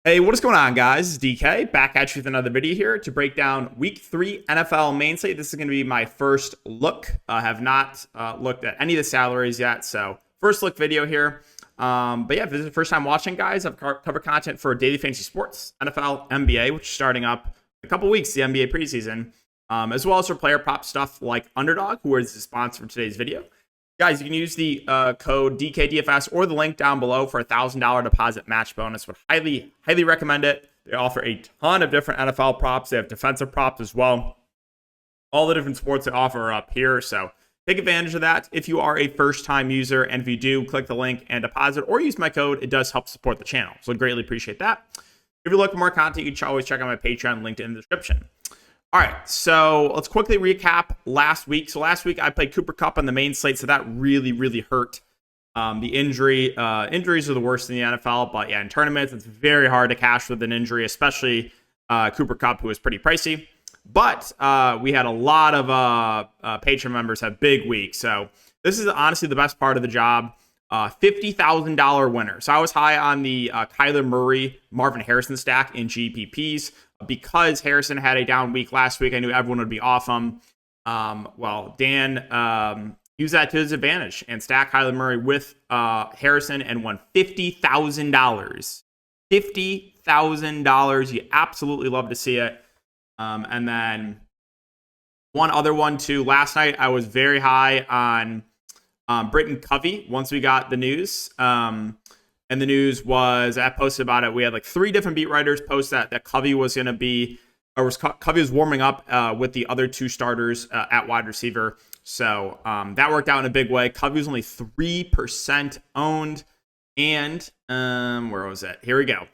Hey, what is going on, guys? It's DK back at you with another video here to break down Week 3 NFL main slate. This is going to be my first look. I have not looked at any of the salaries yet, so first look video here. But yeah, if this is the first time watching, guys, I've covered content for daily fantasy sports, NFL, NBA, which is starting up in a couple weeks, the NBA preseason, as well as for player prop stuff like Underdog, who is the sponsor for today's video. Guys, you can use the code DKDFS or the link down below for a $1,000 deposit match bonus. Would highly recommend it. They offer a ton of different NFL props. They have defensive props as well. All the different sports they offer are up here. So take advantage of that if you are a first-time user. And if you do, click the link and deposit or use my code. It does help support the channel. So I'd greatly appreciate that. If you're looking for more content, you can always check out my Patreon linked in the description. All right, so let's quickly recap last week. So last week I played Cooper Kupp on the main slate, so that really hurt. The injuries are the worst in the NFL, but yeah, in tournaments it's very hard to cash with an injury, especially Cooper Kupp, who is pretty pricey. But we had a lot of Patreon members have big weeks, so this is honestly the best part of the job. $50,000 winner. So I was high on the Kyler Murray, Marvin Harrison stack in GPPs. Because Harrison had a down week last week, I knew everyone would be off him. Well, Dan used that to his advantage and stacked Kyler Murray with Harrison and won $50,000. $50,000. You absolutely love to see it. And then one other one too. Last night I was very high on Britton Covey once we got the news. And the news was, I posted about it. We had like 3 different beat writers post that Covey was going to be, Covey was warming up with the other 2 starters at wide receiver. So that worked out in a big way. Covey was only 3% owned. And where was it? Here we go.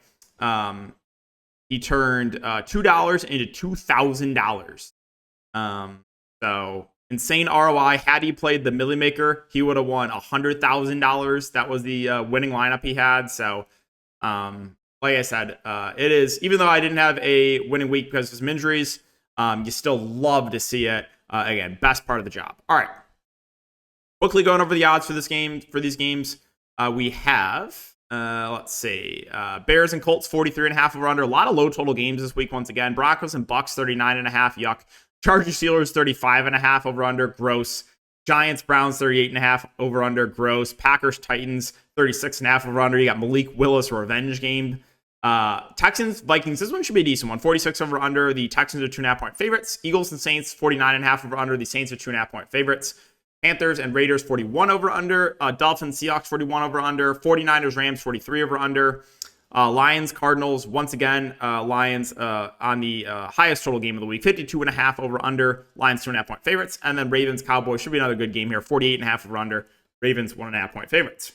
He turned $2 into $2,000. So insane ROI. Had he played the Millie Maker, he would have won $100,000. That was the winning lineup he had. So, like I said, it is, even though I didn't have a winning week because of some injuries, you still love to see it. Again, best part of the job. All right. Quickly going over the odds for this game, for these games, we have, let's see, Bears and Colts 43.5 over under. A lot of low total games this week once again. Broncos and Bucks 39.5. Yuck. Chargers Steelers 35.5 over under, gross. Giants Browns 38.5 over under, gross. Packers Titans 36.5 over under. You got Malik Willis revenge game. Texans Vikings, this one should be a decent one. 46 over under. The Texans are 2.5 point favorites. Eagles and Saints 49.5 over under. The Saints are 2.5 point favorites. Panthers and Raiders 41 over under. Dolphins Seahawks 41 over under. 49ers Rams 43 over under. Lions, Cardinals, once again, Lions on the highest total game of the week, 52.5 over under, Lions 2.5 point favorites, and then Ravens, Cowboys should be another good game here, 48.5 over under, Ravens 1.5 point favorites.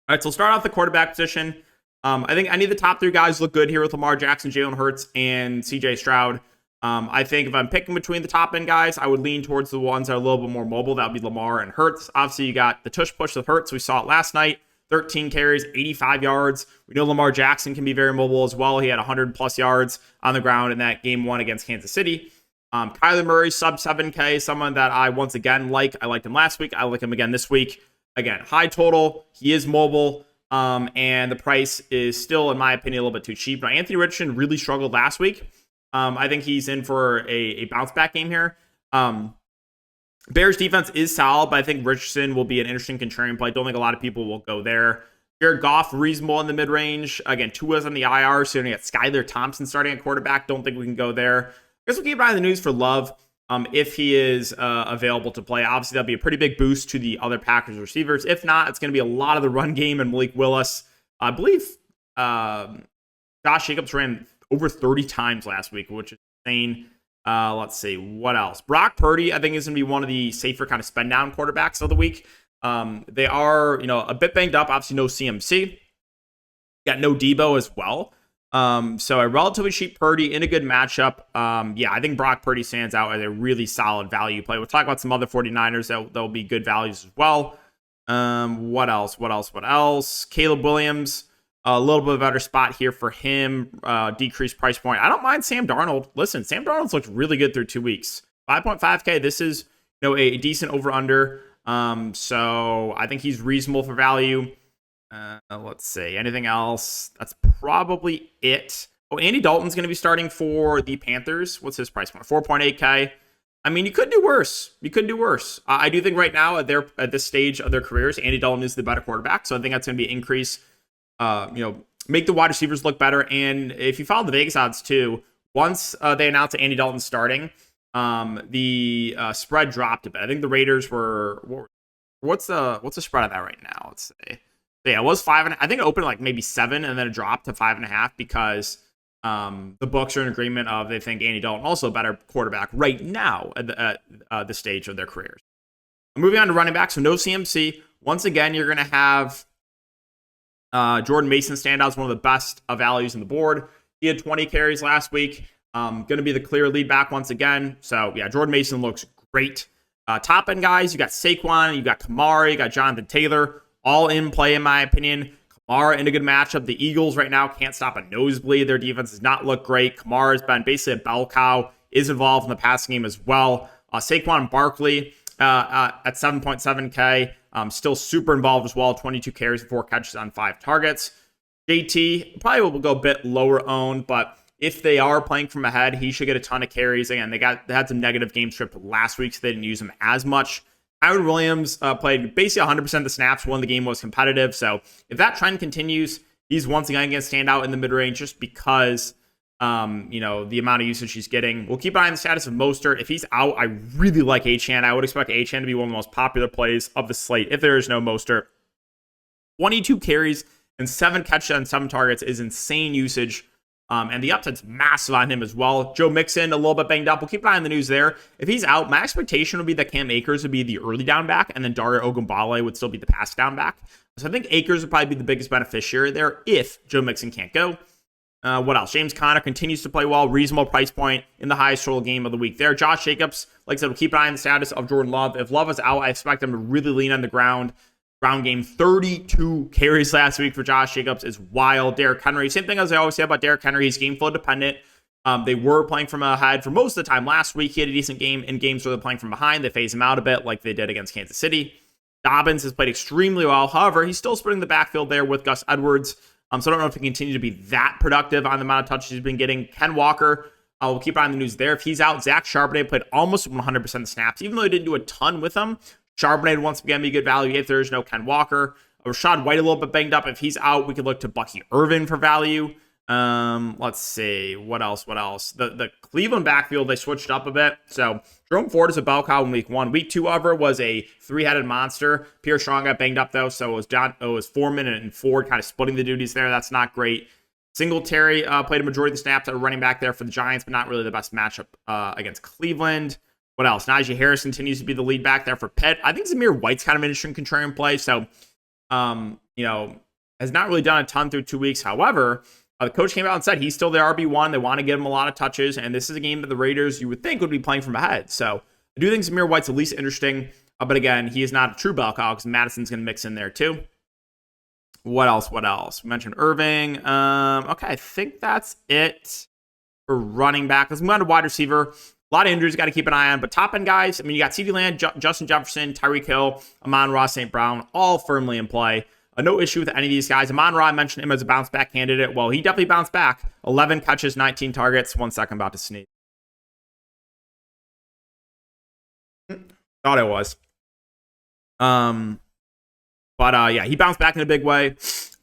All right, so we'll start off the quarterback position. I think any of the top 3 guys look good here with Lamar Jackson, Jalen Hurts, and CJ Stroud. I think if I'm picking between the top end guys, I would lean towards the ones that are a little bit more mobile. That would be Lamar and Hurts. Obviously, you got the tush push with Hurts. We saw it last night. 13 carries, 85 yards. We know Lamar Jackson can be very mobile as well. He had 100-plus yards on the ground in that game 1 against Kansas City. Kyler Murray, sub 7K, someone that I once again like. I liked him last week. I like him again this week. Again, high total. He is mobile. And the price is still, in my opinion, a little bit too cheap. Now, Anthony Richardson really struggled last week. I think he's in for a bounce-back game here. Bears defense is solid, but I think Richardson will be an interesting contrarian play. I don't think a lot of people will go there. Jared Goff, reasonable in the mid-range. Again, Tua's on the IR, so you're going to get Skylar Thompson starting at quarterback. Don't think we can go there. I guess we'll keep an eye on the news for Love if he is available to play. Obviously, that'll be a pretty big boost to the other Packers receivers. If not, it's going to be a lot of the run game and Malik Willis. I believe Josh Jacobs ran over 30 times last week, which is insane. Let's see what else. Brock Purdy, I think, is going to be one of the safer kind of spend down quarterbacks of the week. They are, a bit banged up. Obviously, no CMC. Got no Debo as well. So a relatively cheap Purdy in a good matchup. I think Brock Purdy stands out as a really solid value play. We'll talk about some other 49ers that'll be good values as well. What else? Caleb Williams. A little bit of a better spot here for him. Decreased price point. I don't mind Sam Darnold. Listen, Sam Darnold's looked really good through 2 weeks. 5.5K. This is a decent over-under. So I think he's reasonable for value. Let's see. Anything else? That's probably it. Oh, Andy Dalton's going to be starting for the Panthers. What's his price point? 4.8K. I mean, you could do worse. You could do worse. I do think right now at this stage of their careers, Andy Dalton is the better quarterback. So I think that's going to be an increase. Make the wide receivers look better. And if you follow the Vegas odds too, once they announced that Andy Dalton's starting, the spread dropped a bit. I think the Raiders were. What's the spread on that right now? Let's see. Yeah, it was 5.5. I think it opened like maybe 7, and then it dropped to 5.5 because the books are in agreement of they think Andy Dalton also a better quarterback right now at the stage of their careers. Moving on to running back, so no CMC. Once again, you're going to have Jordan Mason stand out as one of the best values on the board. He had 20 carries last week. Going to be the clear lead back once again. So yeah, Jordan Mason looks great. Top end guys, you got Saquon, you got Kamara, you got Jonathan Taylor, all in play in my opinion. Kamara in a good matchup. The Eagles right now can't stop a nosebleed. Their defense does not look great. Kamara has been basically a bell cow, is involved in the passing game as well. Saquon Barkley at 7.7K, still super involved as well. 22 carries, 4 catches on 5 targets. JT probably will go a bit lower owned, but if they are playing from ahead, he should get a ton of carries. Again, they had some negative game script last week, so they didn't use him as much. Howard Williams played basically 100% of the snaps when the game was competitive. So if that trend continues, he's once again going to stand out in the mid-range just because, the amount of usage he's getting. We'll keep an eye on the status of Mostert. If he's out, I really like Achane. I would expect Achane to be one of the most popular plays of the slate if there is no Mostert. 22 carries and 7 catches on 7 targets is insane usage. And the upside's massive on him as well. Joe Mixon, a little bit banged up. We'll keep an eye on the news there. If he's out, my expectation would be that Cam Akers would be the early down back, and then Dario Ogunbowale would still be the pass down back. So I think Akers would probably be the biggest beneficiary there if Joe Mixon can't go. What else? James Conner continues to play well. Reasonable price point in the highest total game of the week there. Josh Jacobs, like I said, we'll keep an eye on the status of Jordan Love. If Love is out, I expect him to really lean on the ground game. 32 carries last week for Josh Jacobs is wild. Derrick Henry, same thing as I always say about Derrick Henry. He's game flow dependent. They were playing from ahead for most of the time last week. He had a decent game in games where they're playing from behind. They phase him out a bit like they did against Kansas City. Dobbins has played extremely well. However, he's still splitting the backfield there with Gus Edwards. So I don't know if he can continue to be that productive on the amount of touches he's been getting. Ken Walker, we'll keep an eye on the news there. If he's out, Zach Charbonnet played almost 100% of the snaps, even though he didn't do a ton with them. Charbonnet once again be good value if there's no Ken Walker. Rashad White a little bit banged up. If he's out, we could look to Bucky Irvin for value. Let's see. What else? The Cleveland backfield, they switched up a bit. So Jerome Ford is a bell cow in week 1. Week 2, however, was a 3-headed monster. Pierre Strong got banged up, though. So it was Foreman and Ford kind of splitting the duties there. That's not great. Singletary played a majority of the snaps at running back there for the Giants, but not really the best matchup against Cleveland. What else? Najee Harris continues to be the lead back there for Pitt. I think Zamir White's kind of an interesting contrarian play. So, has not really done a ton through 2 weeks. However, the coach came out and said he's still the RB1. They want to give him a lot of touches. And this is a game that the Raiders, you would think, would be playing from ahead. So I do think Zamir White's at least interesting. But again, he is not a true bell cow because Madison's going to mix in there too. What else? We mentioned Irving. Okay, I think that's it for running back. Let's move on to wide receiver. A lot of injuries got to keep an eye on, but top end guys, I mean, you got CeeDee Lamb, Justin Jefferson, Tyreek Hill, Amon-Ra, St. Brown, all firmly in play. No issue with any of these guys. Amon-Ra, I mentioned him as a bounce back candidate. Well, he definitely bounced back. 11 catches, 19 targets. 1 second, about to sneeze. Thought it was. Yeah, he bounced back in a big way.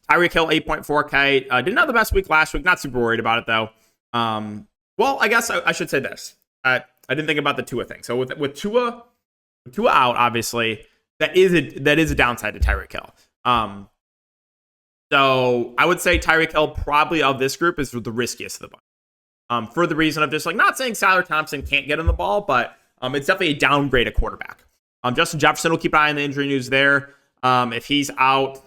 Tyreek Hill, 8.4K. Didn't have the best week last week. Not super worried about it, though. Well, I guess I should say this. I didn't think about the Tua thing. So with Tua out, obviously, that is a downside to Tyreek Hill. So I would say Tyreek Hill probably of this group is the riskiest of the bunch. For the reason of just like not saying Skylar Thompson can't get him the ball, but it's definitely a downgrade at quarterback. Justin Jefferson will keep an eye on the injury news there. If he's out,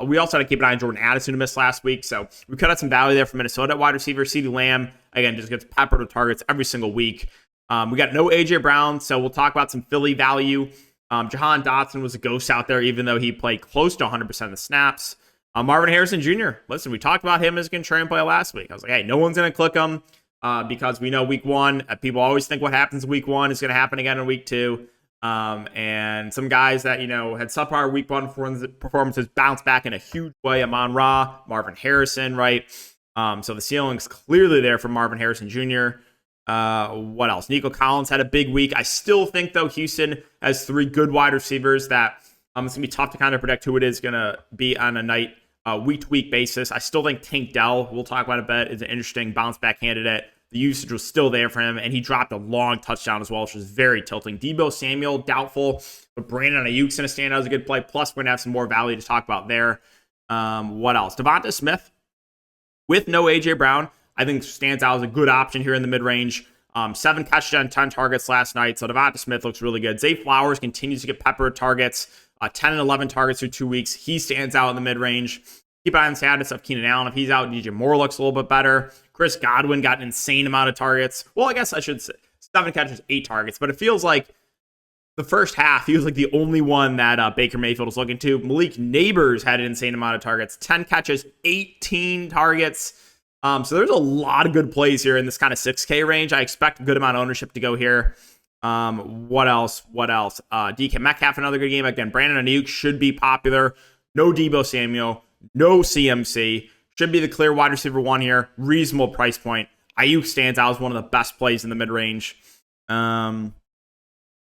we also had to keep an eye on Jordan Addison, who missed last week. So we could have some value there for Minnesota at wide receiver. CeeDee Lamb, again, just gets peppered with targets every single week. We got no A.J. Brown, so we'll talk about some Philly value. Jahan Dotson was a ghost out there, even though he played close to 100% of the snaps. Marvin Harrison Jr., listen, we talked about him as a contrarian play last week. I was like, hey, no one's going to click him because we know week 1, people always think what happens week 1 is going to happen again in week 2. And some guys that, had subpar week 1 performances bounce back in a huge way. Amon-Ra, Marvin Harrison, right? So the ceiling's clearly there for Marvin Harrison Jr. What else? Nico Collins had a big week. I still think, though, Houston has 3 good wide receivers that it's going to be tough to kind of predict who it is going to be on a week-to-week basis. I still think Tank Dell, we'll talk about a bit, is an interesting bounce-back candidate. The usage was still there for him, and he dropped a long touchdown as well, which was very tilting. Deebo Samuel, doubtful, but Brandon Ayuk's going to stand out as a good play. Plus, we're going to have some more value to talk about there. What else? Devonta Smith, with no A.J. Brown, I think stands out as a good option here in the mid-range. 7 catches on 10 targets last night, so Devonta Smith looks really good. Zay Flowers continues to get peppered targets, 10 and 11 targets through 2 weeks. He stands out in the mid-range. Keep an eye on the status of Keenan Allen. If he's out, DJ Moore looks a little bit better. Chris Godwin got an insane amount of targets. Well, I guess I should say 7 catches, 8 targets, but it feels like the first half, he was like the only one that Baker Mayfield was looking to. Malik Neighbors had an insane amount of targets, 10 catches, 18 targets. So there's a lot of good plays here in this kind of 6K range. I expect a good amount of ownership to go here. What else? DK Metcalf, another good game. Again, Brandon Ayuk should be popular. No Deebo Samuel, no CMC. Should be the clear wide receiver 1 here. Reasonable price point. Ayuk stands out as one of the best plays in the mid-range. Going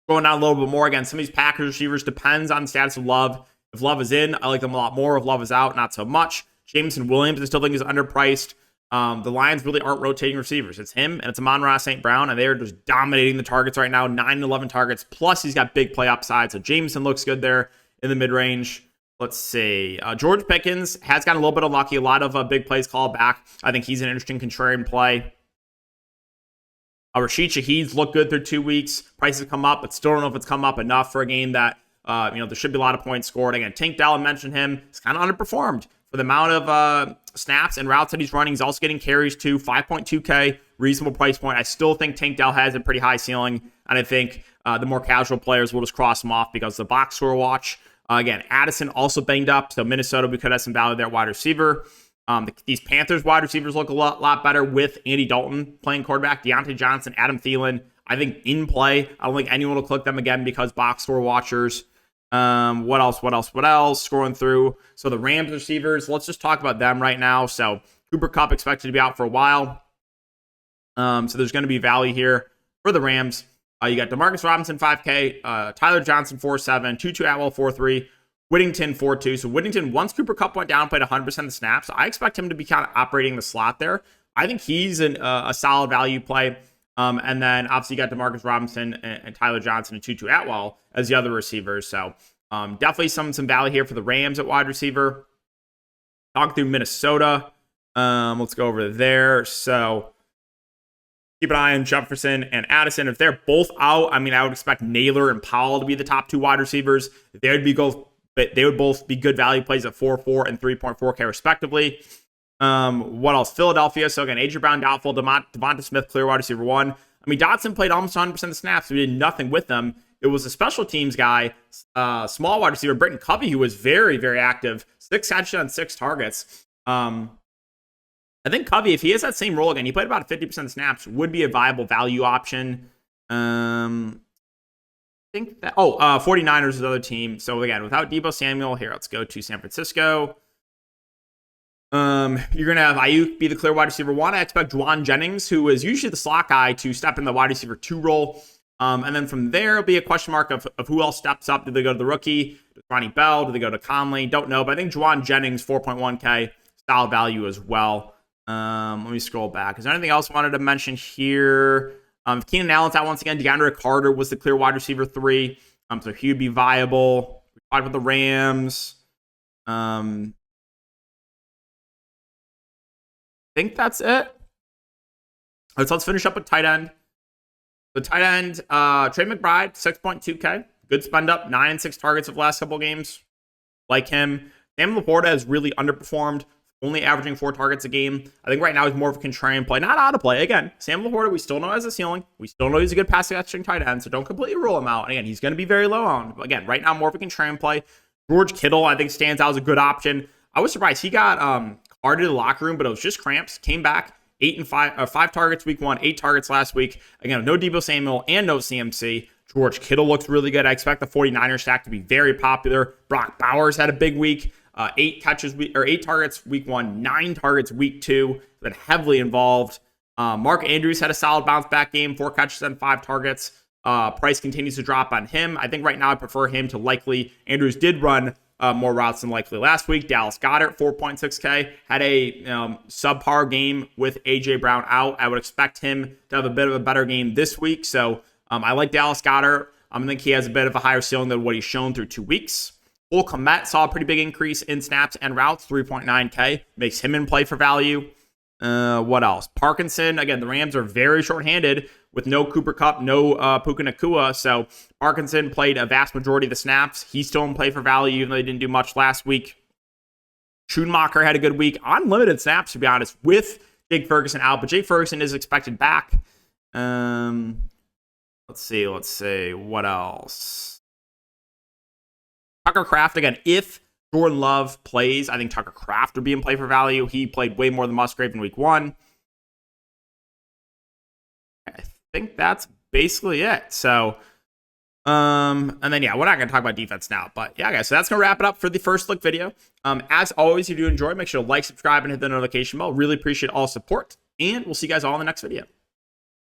down a little bit more, again, some of these Packers receivers depends on the status of Love. If Love is in, I like them a lot more. If Love is out, not so much. Jameson Williams, I still think is underpriced. The Lions really aren't rotating receivers. It's him and it's Amon-Ra St. Brown, and they're just dominating the targets right now. 9 and 11 targets, plus he's got big play upside. So Jameson looks good there in the mid-range. Let's see. George Pickens has gotten a little bit of lucky. A lot of big plays called back. I think he's an interesting contrarian play. Rashid Shaheed's looked good through 2 weeks. Prices come up, but still don't know if it's come up enough for a game that there should be a lot of points scored. Again, Tank Dell, I mentioned him. He's kind of underperformed for the amount of snaps and routes that he's running. He's also getting carries too. 5.2K, reasonable price point. I still think Tank Dell has a pretty high ceiling, and I think the more casual players will just cross him off because of the box score watch. Again, Addison also banged up, so Minnesota, we could have some value there at wide receiver. These Panthers wide receivers look a lot better with Andy Dalton playing quarterback. Deontay Johnson, Adam Thielen, I think in play. I don't think anyone will click them again because box score watchers. What else? Scrolling through. So the Rams receivers, let's just talk about them right now. So Cooper Kupp expected to be out for a while. So there's going to be value here for the Rams. You got Demarcus Robinson, 5K, Tyler Johnson, 4.7, Tutu Atwell, 4.3, Whittington, 4.2. So Whittington, once Cooper Kupp went down, played 100% of the snaps. I expect him to be kind of operating the slot there. I think he's a solid value play. And then obviously you got Demarcus Robinson and Tyler Johnson and Tutu Atwell as the other receivers. So definitely some value here for the Rams at wide receiver. Talk through Minnesota. Let's go over there. So keep an eye on Jefferson and Addison. If they're both out, I would expect Naylor and Powell to be the top 2 wide receivers. They would both be good value plays at 4.4 and 3.4K respectively. What else? Philadelphia. So again, A.J. Brown doubtful. Devonta Smith, clear wide receiver 1. Dotson played almost 100% of snaps. We did nothing with them. It was a special teams guy, small wide receiver, Britton Covey, who was very, very active. 6 catches on 6 targets. I think Covey, if he has that same role again, he played about 50% of snaps, would be a viable value option. I think that 49ers is the other team. So again, without Deebo Samuel, here, let's go to San Francisco. You're going to have Ayuk be the clear wide receiver 1. I expect Juwan Jennings, who is usually the slot guy, to step in the wide receiver 2 role. And then from there, it'll be a question mark of who else steps up. Do they go to the rookie? Do Ronnie Bell? Do they go to Conley? Don't know. But I think Juwan Jennings, 4.1K, solid value as well. Let me scroll back. Is there anything else I wanted to mention here? Keenan Allen's out once again. DeAndre Carter was the clear wide receiver 3. So he would be viable. We talked about the Rams. I think that's it. So let's finish up with tight end. The tight end, Trey McBride, 6.2K. Good spend up, 9 and 6 targets of the last couple games. Like him. Sam Laporta has really underperformed, only averaging 4 targets a game. I think right now he's more of a contrarian play, not out of play. Again, Sam Laporta, we still know has a ceiling. We still know he's a good pass catching tight end, so don't completely rule him out. And again, he's going to be very low on. But again, right now, more of a contrarian play. George Kittle, I think, stands out as a good option. I was surprised. He got carted to the locker room, but it was just cramps. Came back, 5 targets week 1, 8 targets last week. Again, no Deebo Samuel and no CMC. George Kittle looks really good. I expect the 49ers stack to be very popular. Brock Bowers had a big week. 8 targets week 1, 9 targets week 2. Been heavily involved. Mark Andrews had a solid bounce back game, 4 catches and 5 targets. Price continues to drop on him. I think right now I prefer him to Likely. Andrews did run more routes than Likely last week. Dallas Goedert, 4.6K, had a subpar game with AJ Brown out. I would expect him to have a bit of a better game this week. So I like Dallas Goedert. I think he has a bit of a higher ceiling than what he's shown through 2 weeks. Cole Kmet saw a pretty big increase in snaps and routes, 3.9K. Makes him in play for value. What else? Parkinson, again, the Rams are very shorthanded with no Cooper Kupp, no Puka Nacua. So Parkinson played a vast majority of the snaps. He's still in play for value, even though he didn't do much last week. Schumacher had a good week on limited snaps, to be honest, with Jake Ferguson out. But Jake Ferguson is expected back. Let's see. What else? Tucker Kraft, again, if Jordan Love plays, I think Tucker Kraft would be in play for value. He played way more than Musgrave in week 1. I think that's basically it. So, and then, yeah, we're not going to talk about defense now. But, yeah, guys, so that's going to wrap it up for the first look video. As always, if you do enjoy, make sure to like, subscribe, and hit the notification bell. Really appreciate all support. And we'll see you guys all in the next video.